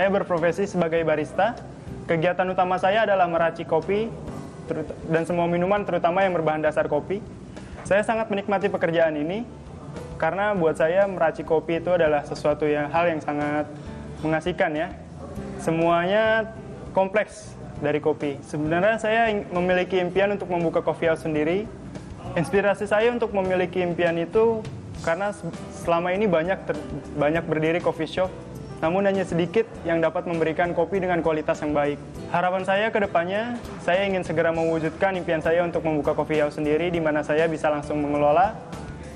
Saya berprofesi sebagai barista. Kegiatan utama saya adalah meracik kopi dan semua minuman terutama yang berbahan dasar kopi. Saya sangat menikmati pekerjaan ini karena buat saya meracik kopi itu adalah sesuatu hal yang sangat mengasihkan ya. Semuanya kompleks dari kopi. Sebenarnya saya memiliki impian untuk membuka coffee house sendiri. Inspirasi saya untuk memiliki impian itu karena selama ini banyak berdiri coffee shop, namun hanya sedikit yang dapat memberikan kopi dengan kualitas yang baik. Harapan saya ke depannya, saya ingin segera mewujudkan impian saya untuk membuka coffee house sendiri di mana saya bisa langsung mengelola.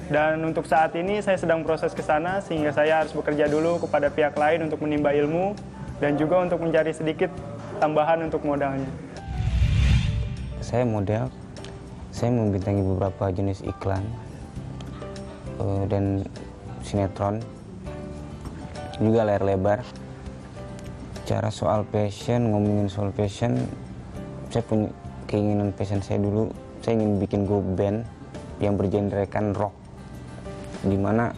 Dan untuk saat ini saya sedang proses ke sana sehingga saya harus bekerja dulu kepada pihak lain untuk menimba ilmu dan juga untuk mencari sedikit tambahan untuk modalnya. Saya model, saya membintangi beberapa jenis iklan dan sinetron, juga layar lebar. Cara soal passion, ngomongin soal passion, saya punya keinginan passion saya dulu, saya ingin bikin grup band yang bergenrekan rock, dimana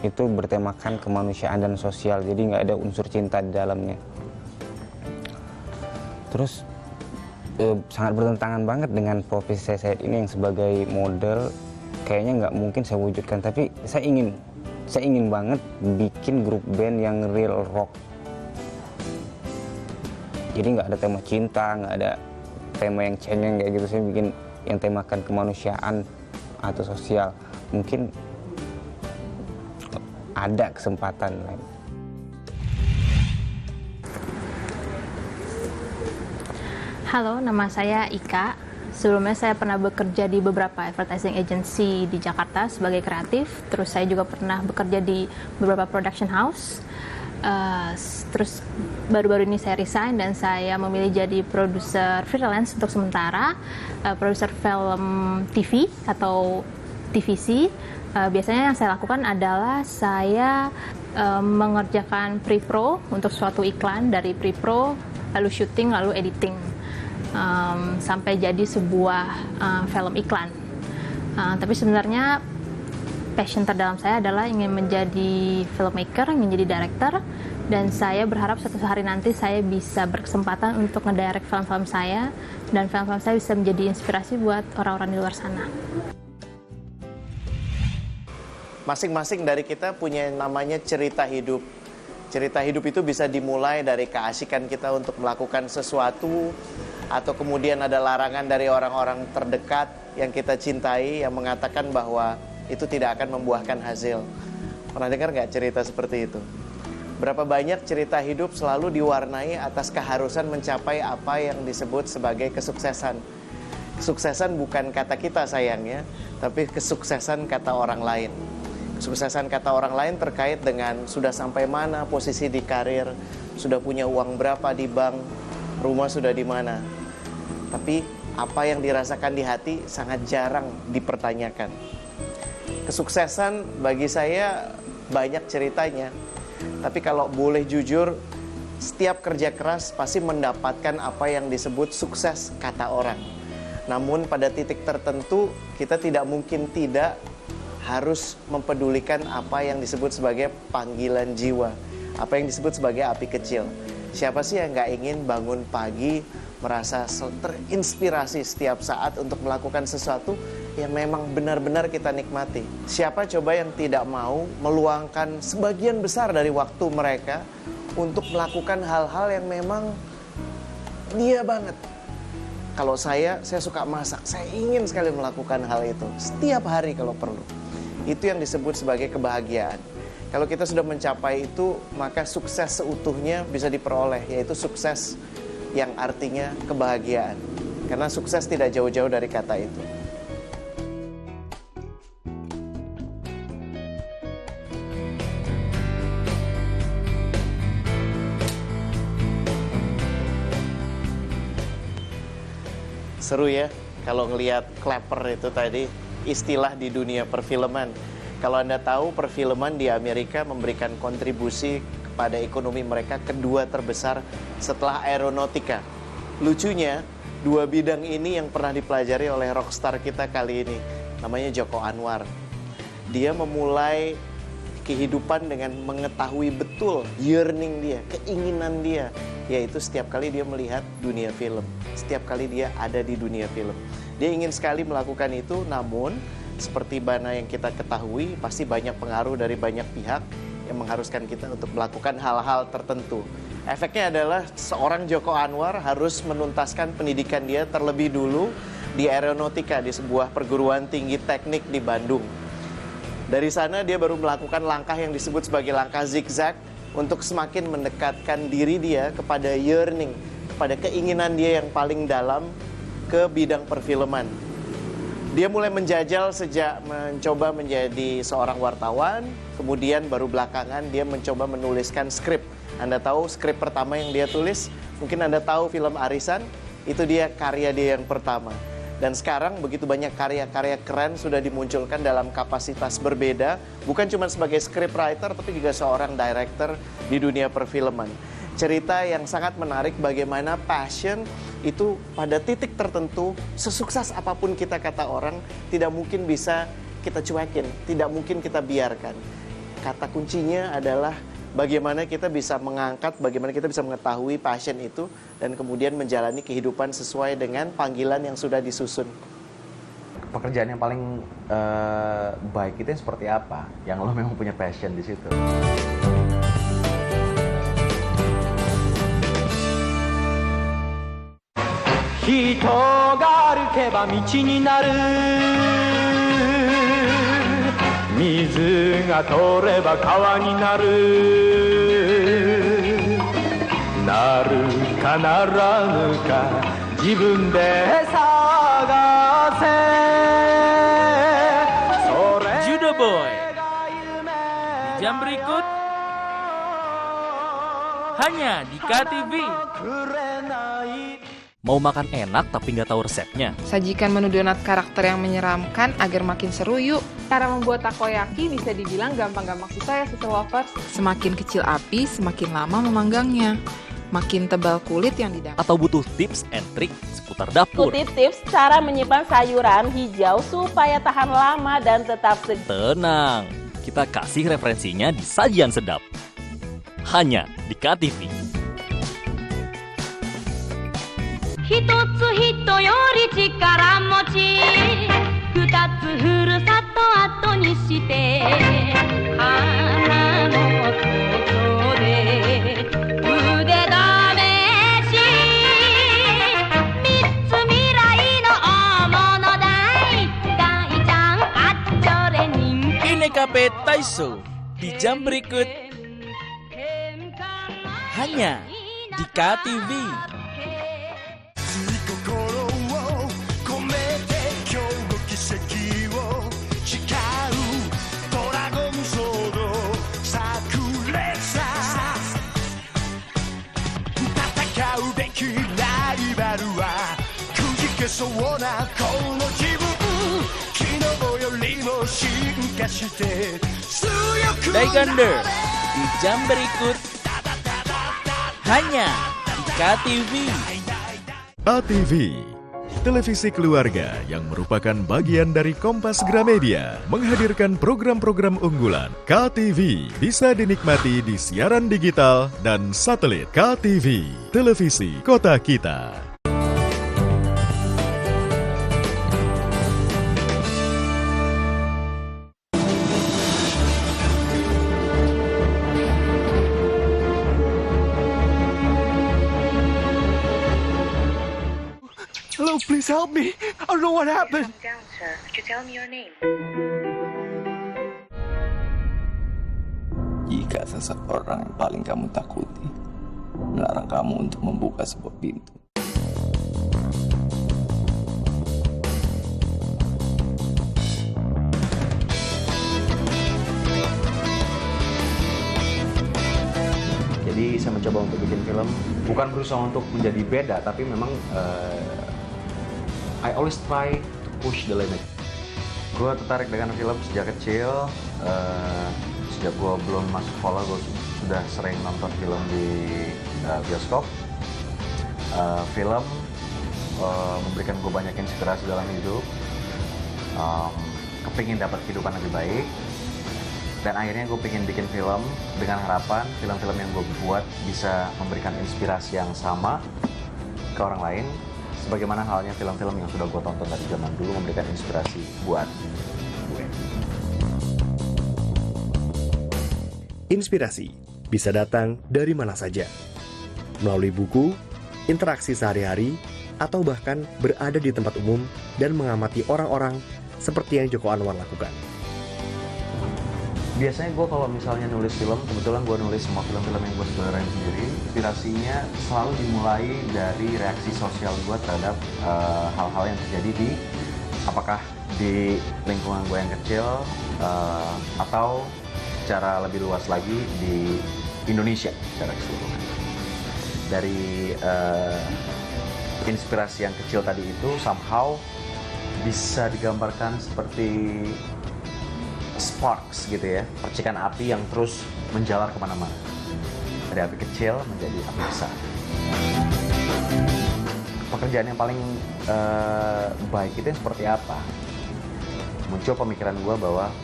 itu bertemakan kemanusiaan dan sosial, jadi nggak ada unsur cinta di dalamnya. Terus sangat bertentangan banget dengan profesi saya saat ini yang sebagai model. Kayaknya nggak mungkin saya wujudkan, tapi saya ingin banget bikin grup band yang real rock. Jadi nggak ada tema cinta, nggak ada tema yang cengeng kayak gitu. Saya bikin yang temakan kemanusiaan atau sosial. Mungkin ada kesempatan lain. Halo, nama saya Ika. Sebelumnya saya pernah bekerja di beberapa advertising agency di Jakarta sebagai kreatif. Terus saya juga pernah bekerja di beberapa production house. Terus baru-baru ini saya resign dan saya memilih jadi produser freelance untuk sementara, produser film TV atau TVC. Biasanya yang saya lakukan adalah saya mengerjakan pre-pro untuk suatu iklan, dari pre-pro lalu syuting lalu editing. Sampai jadi sebuah film iklan. Tapi sebenarnya passion terdalam saya adalah ingin menjadi filmmaker, ingin jadi director, dan saya berharap suatu hari nanti saya bisa berkesempatan untuk ngedirect film-film saya, dan film-film saya bisa menjadi inspirasi buat orang-orang di luar sana. Masing-masing dari kita punya yang namanya cerita hidup. Cerita hidup itu bisa dimulai dari keasikan kita untuk melakukan sesuatu, atau kemudian ada larangan dari orang-orang terdekat yang kita cintai yang mengatakan bahwa itu tidak akan membuahkan hasil. Pernah dengar nggak cerita seperti itu? Berapa banyak cerita hidup selalu diwarnai atas keharusan mencapai apa yang disebut sebagai kesuksesan. Kesuksesan bukan kata kita sayangnya, tapi kesuksesan kata orang lain. Kesuksesan kata orang lain terkait dengan sudah sampai mana posisi di karir, sudah punya uang berapa di bank, rumah sudah di mana. Tapi apa yang dirasakan di hati sangat jarang dipertanyakan. Kesuksesan bagi saya banyak ceritanya. Tapi kalau boleh jujur, setiap kerja keras pasti mendapatkan apa yang disebut sukses kata orang. Namun pada titik tertentu kita tidak mungkin tidak harus mempedulikan apa yang disebut sebagai panggilan jiwa, apa yang disebut sebagai api kecil. Siapa sih yang nggak ingin bangun pagi merasa terinspirasi setiap saat untuk melakukan sesuatu yang memang benar-benar kita nikmati? Siapa coba yang tidak mau meluangkan sebagian besar dari waktu mereka untuk melakukan hal-hal yang memang dia banget? Kalau saya suka masak, saya ingin sekali melakukan hal itu setiap hari kalau perlu. Itu yang disebut sebagai kebahagiaan. Kalau kita sudah mencapai itu, maka sukses seutuhnya bisa diperoleh, yaitu sukses yang artinya kebahagiaan. Karena sukses tidak jauh-jauh dari kata itu. Seru ya kalau ngelihat clapper itu tadi, istilah di dunia perfilman. Kalau Anda tahu, perfilman di Amerika memberikan kontribusi pada ekonomi mereka kedua terbesar setelah aeronautika. Lucunya, dua bidang ini yang pernah dipelajari oleh rockstar kita kali ini, namanya Joko Anwar. Dia memulai kehidupan dengan mengetahui betul yearning dia, keinginan dia, yaitu setiap kali dia melihat dunia film, setiap kali dia ada di dunia film. Dia ingin sekali melakukan itu, namun seperti mana yang kita ketahui, pasti banyak pengaruh dari banyak pihak yang mengharuskan kita untuk melakukan hal-hal tertentu. Efeknya adalah seorang Joko Anwar harus menuntaskan pendidikan dia terlebih dulu di aeronautika, di sebuah perguruan tinggi teknik di Bandung. Dari sana dia baru melakukan langkah yang disebut sebagai langkah zigzag untuk semakin mendekatkan diri dia kepada yearning, kepada keinginan dia yang paling dalam ke bidang perfilman. Dia mulai menjajal sejak mencoba menjadi seorang wartawan, kemudian baru belakangan dia mencoba menuliskan skrip. Anda tahu skrip pertama yang dia tulis, mungkin Anda tahu film Arisan, itu dia karya dia yang pertama. Dan sekarang begitu banyak karya-karya keren sudah dimunculkan dalam kapasitas berbeda, bukan cuma sebagai scriptwriter, tapi juga seorang director di dunia perfilman. Cerita yang sangat menarik bagaimana passion itu pada titik tertentu, sesukses apapun kita kata orang, tidak mungkin bisa kita cuekin, tidak mungkin kita biarkan. Kata kuncinya adalah bagaimana kita bisa mengangkat, bagaimana kita bisa mengetahui passion itu, dan kemudian menjalani kehidupan sesuai dengan panggilan yang sudah disusun. Pekerjaan yang paling baik itu yang seperti apa? Yang lo memang punya passion di situ. Hito ga arukeba michi ni naru, mizu ga toreba kawa ni naru, naru ka naranu ka jibun de sagase. Judo Boy di jam berikut hanya di KTV. Mau makan enak tapi nggak tahu resepnya? Sajikan menu donat karakter yang menyeramkan agar makin seru yuk. Cara membuat takoyaki bisa dibilang gampang-gampang susah ya, Sister Lovers. Semakin kecil api, semakin lama memanggangnya. Makin tebal kulit yang didapat. Atau butuh tips and trik seputar dapur? Ikuti tips cara menyimpan sayuran hijau supaya tahan lama dan tetap segar. Tenang, kita kasih referensinya di Sajian Sedap. Hanya di KTV. Hitotsu hito yori chikara mochi, futatsu furusato ato ni shite, hana no toto de ude dameshi, mitsu mirai no omono dai, dai-chan achore ninki. Inekape Taiso di jam berikut hanya di KTV. Daikander di jam berikut hanya di KTV. KTV, televisi keluarga yang merupakan bagian dari Kompas Gramedia, menghadirkan program-program unggulan. KTV bisa dinikmati di siaran digital dan satelit. KTV, televisi kota kita. Hello, please help me. I don't know what happened. Calm down, sir. Could you tell me your name? Jika seseorang yang paling kamu takuti melarang kamu untuk membuka sebuah pintu. Jadi saya mencoba untuk bikin film, bukan berusaha untuk menjadi beda, tapi memang I always try to push the limit. Gue tertarik dengan film sejak kecil, sejak gue belum masuk sekolah gue sudah sering nonton film di bioskop. Film memberikan gue banyak inspirasi dalam hidup, kepingin dapat kehidupan lebih baik, Dan akhirnya gue pengen bikin film dengan harapan film-film yang gue buat bisa memberikan inspirasi yang sama ke orang lain, sebagaimana halnya film-film yang sudah gue tonton dari zaman dulu memberikan inspirasi buat gue. Inspirasi bisa datang dari mana saja, melalui buku, interaksi sehari-hari, atau bahkan berada di tempat umum dan mengamati orang-orang seperti yang Joko Anwar lakukan. Biasanya gue kalau misalnya nulis film, kebetulan gue nulis semua film-film yang gue saudarain sendiri, inspirasinya selalu dimulai dari reaksi sosial gue terhadap hal-hal yang terjadi apakah di lingkungan gue yang kecil, atau secara lebih luas lagi di Indonesia secara keseluruhan. Dari inspirasi yang kecil tadi itu somehow bisa digambarkan seperti sparks gitu ya, percikan api yang terus menjalar kemana-mana. Dari api kecil menjadi api besar. Pekerjaan yang paling baik itu yang seperti apa? Muncul pemikiran gue bahwa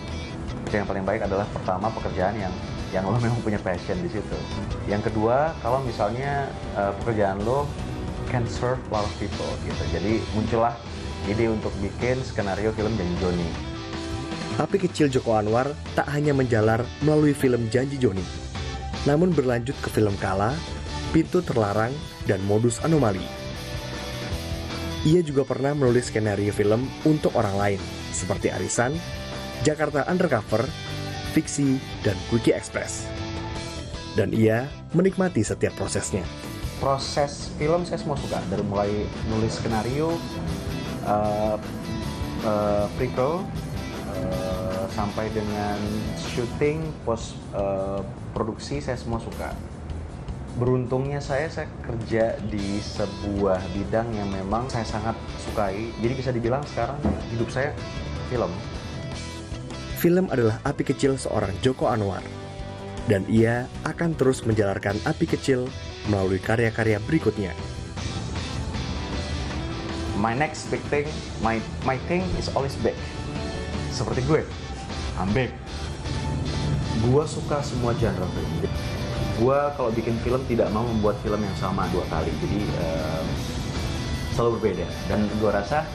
pekerjaan yang paling baik adalah pertama pekerjaan yang lo memang punya passion di situ. Yang kedua, kalau misalnya pekerjaan lo can serve a lot of people gitu. Jadi muncullah ide untuk bikin skenario film Janji Joni. Api kecil Joko Anwar tak hanya menjalar melalui film Janji Joni, namun berlanjut ke film Kala, Pintu Terlarang, dan Modus Anomali. Ia juga pernah menulis skenario film untuk orang lain, seperti Arisan, Jakarta Undercover, Fiksi, dan Quickie Express. Dan ia menikmati setiap prosesnya. Proses film saya semua suka, dari mulai nulis skenario, pre-pro, sampai dengan syuting, post produksi, saya semua suka. Beruntungnya saya kerja di sebuah bidang yang memang saya sangat sukai. Jadi bisa dibilang sekarang hidup saya film. Film adalah api kecil seorang Joko Anwar. Dan ia akan terus menjalarkan api kecil melalui karya-karya berikutnya. My next big thing, my thing is always big. Seperti gue, I'm big. Gue suka semua genre film. Gue kalau bikin film tidak mau membuat film yang sama 2 kali. Jadi selalu berbeda. Dan gue rasa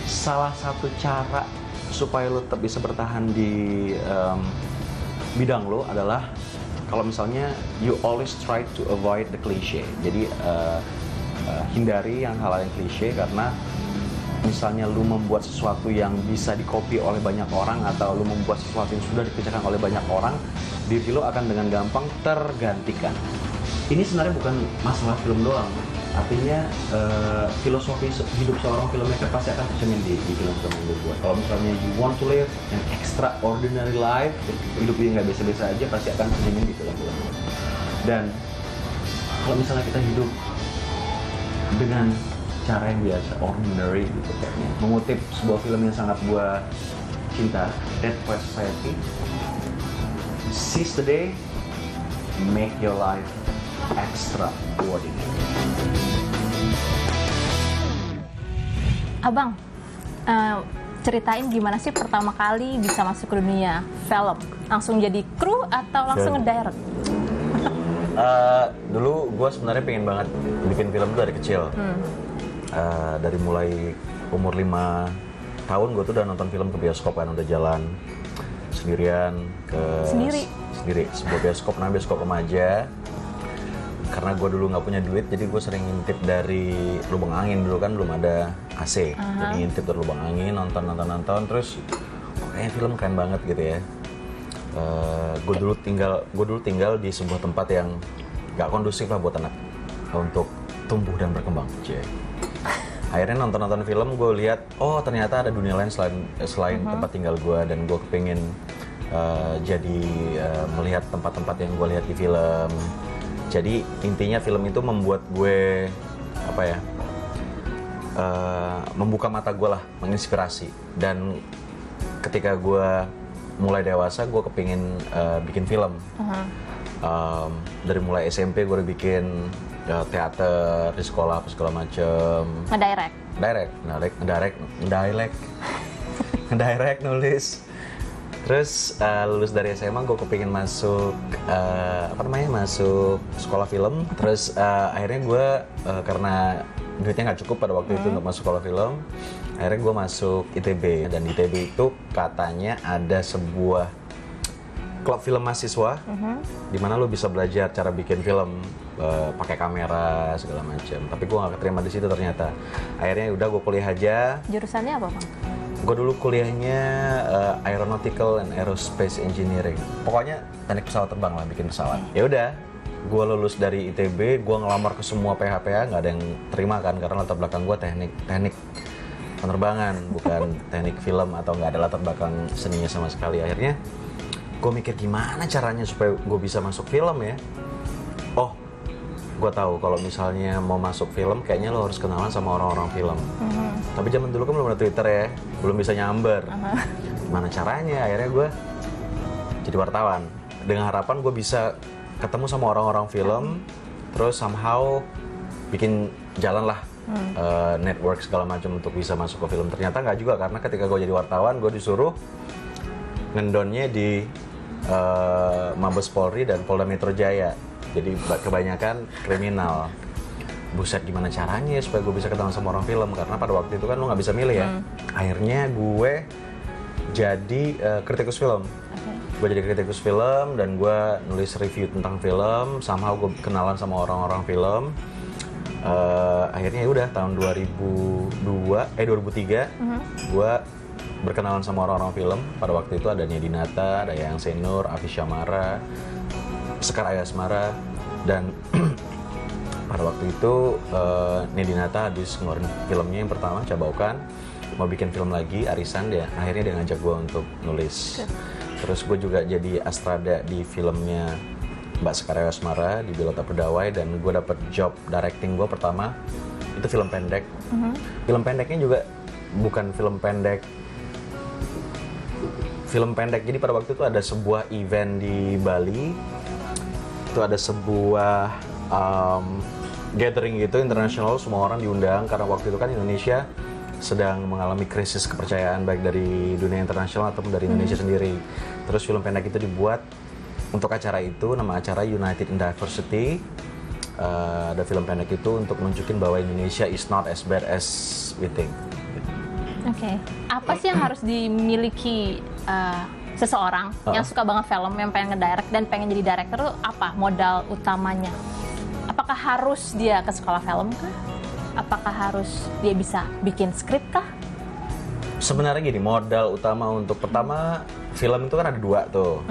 salah satu cara supaya lo tetap bisa bertahan di bidang lo adalah kalau misalnya you always try to avoid the cliche. Jadi hindari hal-hal yang klise, karena misalnya lu membuat sesuatu yang bisa dikopi oleh banyak orang atau lu membuat sesuatu yang sudah dikerjakan oleh banyak orang, diri lo akan dengan gampang tergantikan. Ini sebenarnya bukan masalah film doang. Artinya filosofi hidup seorang filmmaker pasti akan tercermin di film-film yang dibuat. Kalau misalnya you want to live an extraordinary life, hidup yang nggak biasa-biasa aja, pasti akan tercermin di film-film. Dan kalau misalnya kita hidup dengan cara yang biasa, ordinary gitu kayaknya. Mengutip sebuah film yang sangat gua cinta, Dead Poets Society, seize the day, make your life extraordinary. Abang, ceritain gimana sih pertama kali bisa masuk ke dunia film? Langsung jadi kru atau langsung ngedirect? Dulu gue sebenarnya pengen banget bikin film tuh dari kecil. Dari mulai umur 5 tahun gue tuh udah nonton film ke bioskop kan, udah jalan sendirian ke sendiri sebuah bioskop, namanya bioskop remaja. Karena gue dulu nggak punya duit, jadi gue sering ngintip dari lubang angin, dulu kan belum ada AC. Jadi ngintip dari lubang angin, nonton terus kayaknya film keren banget gitu ya. Gue dulu tinggal di sebuah tempat yang nggak kondusif lah buat anak untuk tumbuh dan berkembang. Akhirnya nonton film, gue lihat oh ternyata ada dunia lain selain tempat tinggal gue, dan gue kepingin melihat tempat-tempat yang gue lihat di film. Jadi intinya film itu membuat gue membuka mata gue lah, menginspirasi. Dan ketika gue mulai dewasa, gue kepingin bikin film. Dari mulai SMP gue udah bikin teater di sekolah apa segala macem. Ngedirect, nulis Terus lulus dari SMA gue kepingin masuk masuk sekolah film. Terus akhirnya gue karena duitnya nggak cukup pada waktu itu untuk masuk sekolah film, akhirnya gue masuk ITB. Dan ITB itu katanya ada sebuah klub film mahasiswa di mana lo bisa belajar cara bikin film pakai kamera segala macam. Tapi gue nggak keterima di situ ternyata. Akhirnya udah gue kuliah aja. Jurusannya apa, Bang? Gue dulu kuliahnya Aeronautical and Aerospace Engineering. Pokoknya teknik pesawat terbang lah, bikin pesawat. Ya udah, gue lulus dari ITB, gue ngelamar ke semua PH-PH, nggak ada yang terima kan, karena latar belakang gue teknik penerbangan, bukan teknik film atau nggak ada latar belakang seninya sama sekali. Akhirnya gue mikir gimana caranya supaya gue bisa masuk film ya. Oh, gue tahu kalau misalnya mau masuk film kayaknya lo harus kenalan sama orang-orang film. Tapi zaman dulu kan belum ada Twitter ya, belum bisa nyamber. Gimana caranya? Akhirnya gue jadi wartawan dengan harapan gue bisa ketemu sama orang-orang film, terus somehow bikin jalan lah network segala macam untuk bisa masuk ke film. Ternyata nggak juga, karena ketika gue jadi wartawan gue disuruh ngendonnya di Mabes Polri dan Polda Metro Jaya. Jadi kebanyakan kriminal. Buset, gimana caranya supaya gue bisa ketemu sama orang film, karena pada waktu itu kan lo nggak bisa milih ya. Akhirnya gue jadi kritikus film. Gue jadi kritikus film dan gue nulis review tentang film. Somehow gue kenalan sama orang-orang film. Akhirnya ya udah tahun 2003 gue berkenalan sama orang-orang film. Pada waktu itu ada Nedi Nata, ada Yang Senur, Afi Syamara, Sekar Ayasmara, dan pada waktu itu Nedi Nata habis ngeluarin filmnya yang pertama, Cabaukan, mau bikin film lagi, Arisan. Akhirnya dia ngajak gue untuk nulis. Terus gue juga jadi Astrada di filmnya Mbak Sekar Ayasmara di Bilota Perdawai, dan gue dapet job directing gue pertama itu film pendek. Film pendeknya juga bukan film pendek. Jadi pada waktu itu ada sebuah event di Bali. Itu ada sebuah gathering gitu internasional, semua orang diundang karena waktu itu kan Indonesia sedang mengalami krisis kepercayaan baik dari dunia internasional ataupun dari Indonesia sendiri. Terus film pendek itu dibuat untuk acara itu, nama acara United in Diversity. Ada film pendek itu untuk nunjukin bahwa Indonesia is not as bad as we think. Oke. Apa sih yang harus dimiliki seseorang yang suka banget film, yang pengen ngedirect dan pengen jadi director tuh apa modal utamanya? Apakah harus dia ke sekolah film kah? Apakah harus dia bisa bikin skrip kah? Sebenarnya gini, modal utama untuk pertama film itu kan ada dua tuh.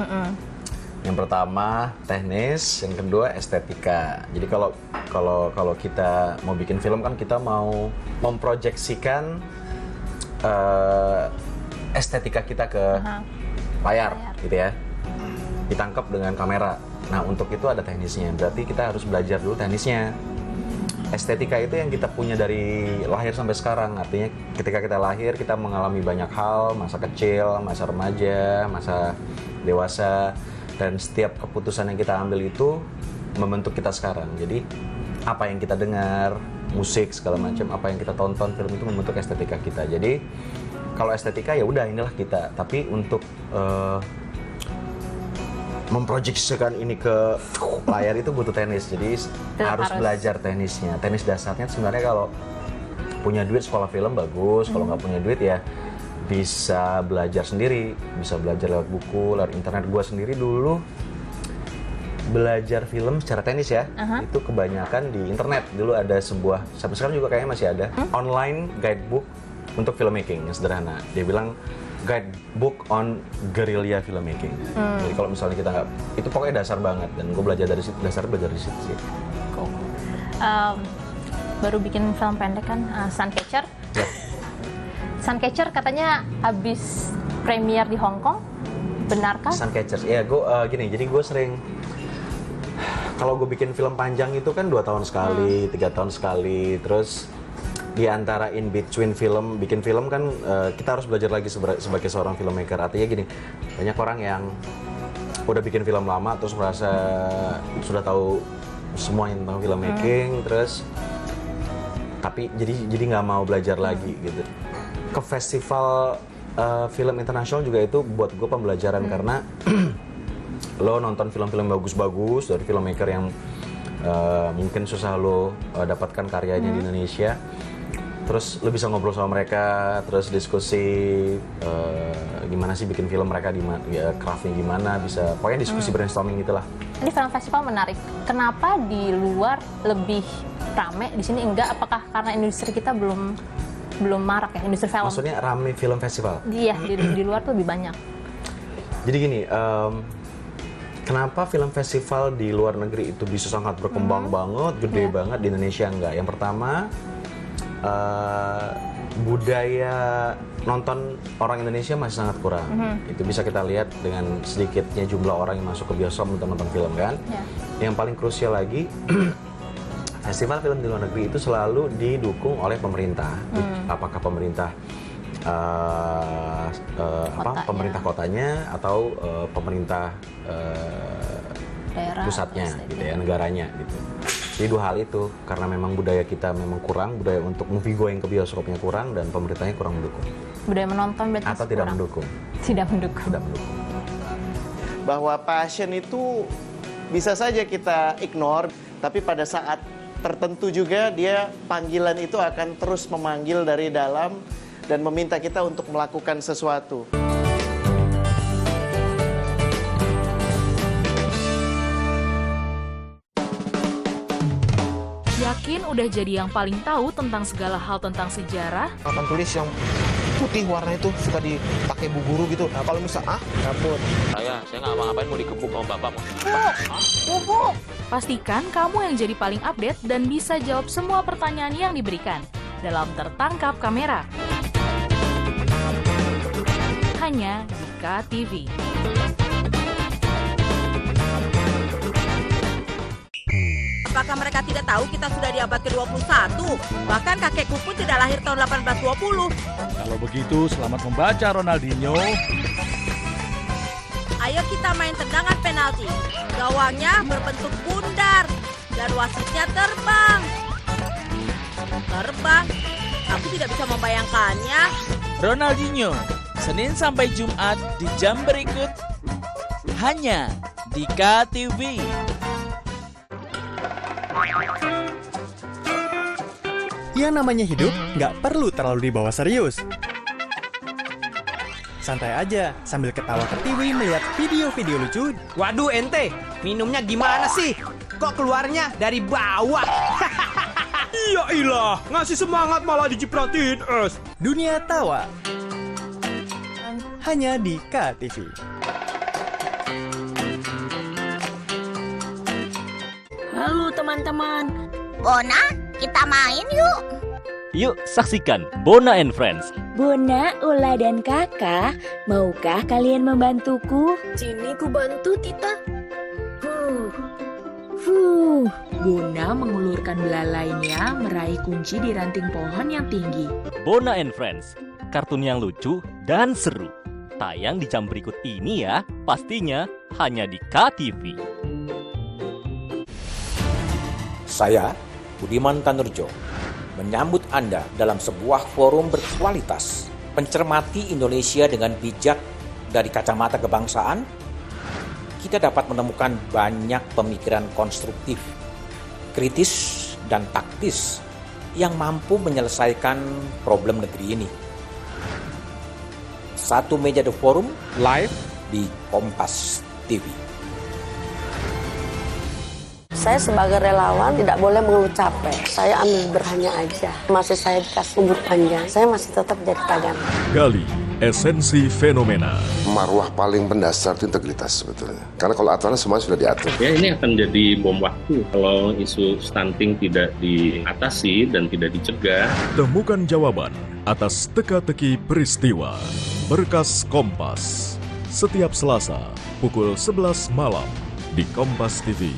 Yang pertama teknis, yang kedua estetika. Jadi kalau kita mau bikin film kan kita mau memproyeksikan estetika kita ke layar gitu ya, ditangkap dengan kamera. Nah untuk itu ada teknisnya, berarti kita harus belajar dulu teknisnya. Estetika itu yang kita punya dari lahir sampai sekarang, artinya ketika kita lahir kita mengalami banyak hal, masa kecil, masa remaja, masa dewasa, dan setiap keputusan yang kita ambil itu membentuk kita sekarang. Jadi apa yang kita dengar, musik segala macam, apa yang kita tonton, film itu membentuk estetika kita. Jadi kalau estetika ya udah inilah kita, tapi untuk memproyeksikan ini ke layar itu butuh teknis. Jadi harus belajar teknisnya. Teknis dasarnya sebenarnya kalau punya duit sekolah film bagus, kalau nggak punya duit ya bisa belajar sendiri, bisa belajar lewat buku, lewat internet. Gua sendiri dulu belajar film secara teknis ya, itu kebanyakan di internet. Dulu ada sebuah, sampai sekarang juga kayaknya masih ada, online guidebook untuk filmmaking yang sederhana. Dia bilang guidebook on guerrilla filmmaking. Jadi kalau misalnya kita nggak, itu pokoknya dasar banget. Dan gue belajar dari situ, belajar dari situ sih. Cool. Baru bikin film pendek kan, Suncatcher. Suncatcher katanya habis premier di Hong Kong, benarkah? Suncatcher, ya gue gini, jadi gue sering, kalau gue bikin film panjang itu kan 2 tahun sekali, 3 tahun sekali, terus di antara in between film, bikin film kan kita harus belajar lagi sebagai seorang filmmaker. Artinya gini, banyak orang yang udah bikin film lama terus merasa sudah tahu semuanya tentang filmmaking, terus tapi jadi nggak mau belajar lagi gitu. Ke festival film internasional juga itu buat gue pembelajaran karena lo nonton film-film bagus-bagus dari filmmaker yang mungkin susah lo dapatkan karyanya di Indonesia. Terus lo bisa ngobrol sama mereka, terus diskusi gimana sih bikin film mereka, craftnya gimana, bisa pokoknya diskusi brainstorming gitulah. Di film festival menarik. Kenapa di luar lebih rame, di sini enggak? Apakah karena industri kita belum marak ya, industri film? Maksudnya rame film festival? Iya, di luar tuh lebih banyak. Jadi gini, kenapa film festival di luar negeri itu bisa sangat berkembang banget, gede banget, di Indonesia enggak? Yang pertama, budaya nonton orang Indonesia masih sangat kurang. Itu bisa kita lihat dengan sedikitnya jumlah orang yang masuk ke bioskop untuk nonton film kan. Yang paling krusial lagi, festival film di luar negeri itu selalu didukung oleh pemerintah. Apakah pemerintah pemerintah kotanya atau pemerintah daerah, pusatnya gitu ya, negaranya gitu. Jadi dua hal itu, karena memang budaya kita memang kurang, budaya untuk movie going ke bioskopnya kurang dan pemerintahnya kurang mendukung. Budaya menonton berarti atau tidak mendukung. Tidak mendukung. Tidak mendukung. Bahwa passion itu bisa saja kita ignore, tapi pada saat tertentu juga dia panggilan itu akan terus memanggil dari dalam dan meminta kita untuk melakukan sesuatu. Yakin udah jadi yang paling tahu tentang segala hal tentang sejarah? Papan tulis yang putih warna itu suka dipakai bu guru gitu. Nah, kalau misal kabut. Saya nggak ngapain mau dikebuk sama bapak. Bubuk. Pastikan kamu yang jadi paling update dan bisa jawab semua pertanyaan yang diberikan dalam Tertangkap Kamera. Hanya di KTV. Apakah mereka tidak tahu kita sudah di abad ke-21? Bahkan kakekku pun tidak lahir tahun 1820. Kalau begitu, selamat membaca Ronaldinho. Ayo kita main tendangan penalti. Gawangnya berbentuk bundar dan wasitnya terbang. Terbang? Aku tidak bisa membayangkannya. Ronaldinho, Senin sampai Jumat di jam berikut. Hanya di KTV. Yang namanya hidup nggak perlu terlalu dibawa serius. Santai aja sambil ketawa ke TV melihat video-video lucu. Waduh ente, minumnya gimana sih? Kok keluarnya dari bawah? Iya ilah, ngasih semangat malah dicipratin es. Dunia tawa. Hanya di KTV. Halo teman-teman. Bona, kita main yuk. Yuk saksikan Bona and Friends. Bona, Ula, dan Kakak, maukah kalian membantuku? Sini ku bantu, Tita. Bona mengulurkan belalainya meraih kunci di ranting pohon yang tinggi. Bona and Friends, kartun yang lucu dan seru. Tayang di jam berikut ini ya, pastinya hanya di KTV. Saya, Budiman Tanurjo, menyambut Anda dalam sebuah forum berkualitas. Mencermati Indonesia dengan bijak dari kacamata kebangsaan, kita dapat menemukan banyak pemikiran konstruktif, kritis, dan taktis yang mampu menyelesaikan problem negeri ini. Satu meja The Forum live di Kompas TV. Saya sebagai relawan tidak boleh mengeluh capek. Saya ambil berhanya aja. Masih saya dikasih umur panjang, saya masih tetap jadi tagana. Gali esensi fenomena. Marwah paling mendasar itu integritas sebetulnya. Karena kalau aturannya semua sudah diatur. Ya ini akan jadi bom waktu kalau isu stunting tidak diatasi dan tidak dicegah. Temukan jawaban atas teka-teki peristiwa. Berkas Kompas. Setiap Selasa pukul 11 malam di Kompas TV.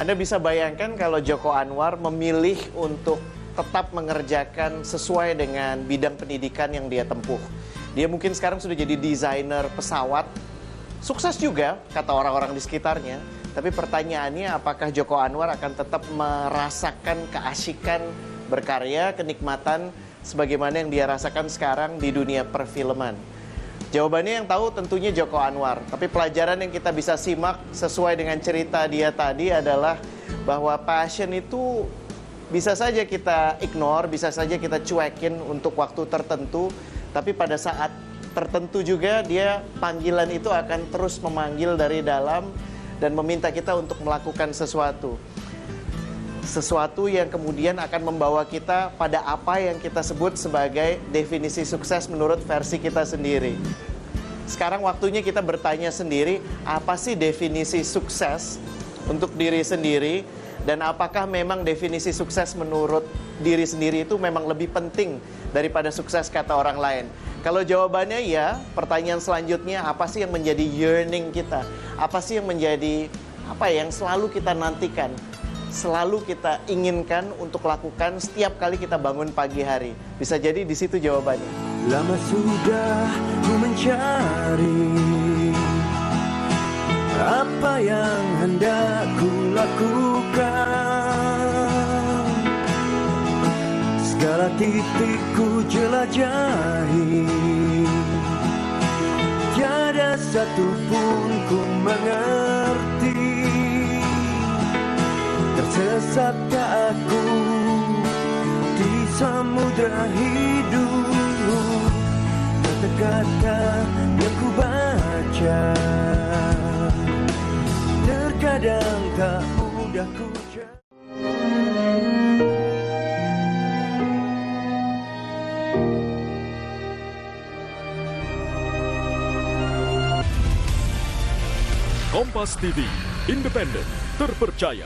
Anda bisa bayangkan kalau Joko Anwar memilih untuk tetap mengerjakan sesuai dengan bidang pendidikan yang dia tempuh. Dia mungkin sekarang sudah jadi desainer pesawat, sukses juga kata orang-orang di sekitarnya. Tapi pertanyaannya, apakah Joko Anwar akan tetap merasakan keasikan berkarya, kenikmatan sebagaimana yang dia rasakan sekarang di dunia perfilman? Jawabannya yang tahu tentunya Joko Anwar. Tapi pelajaran yang kita bisa simak sesuai dengan cerita dia tadi adalah bahwa passion itu bisa saja kita ignore, bisa saja kita cuekin untuk waktu tertentu, tapi pada saat tertentu juga panggilan itu akan terus memanggil dari dalam dan meminta kita untuk melakukan sesuatu. Sesuatu yang kemudian akan membawa kita pada apa yang kita sebut sebagai definisi sukses menurut versi kita sendiri. Sekarang waktunya kita bertanya sendiri, apa sih definisi sukses untuk diri sendiri? Dan apakah memang definisi sukses menurut diri sendiri itu memang lebih penting daripada sukses kata orang lain? Kalau jawabannya ya, pertanyaan selanjutnya, apa sih yang menjadi yearning kita? Apa sih yang menjadi yang selalu kita nantikan? Selalu kita inginkan untuk lakukan setiap kali kita bangun pagi hari? Bisa jadi di situ jawabannya. Lama sudah ku mencari apa yang hendak ku lakukan. Segala titik ku jelajahi, tiada satu pun ku mengerti. Tersesatkah aku di samudra hidup? Kata-kata yang ku baca terkadang tak mudah ku Kompas TV, independen, terpercaya.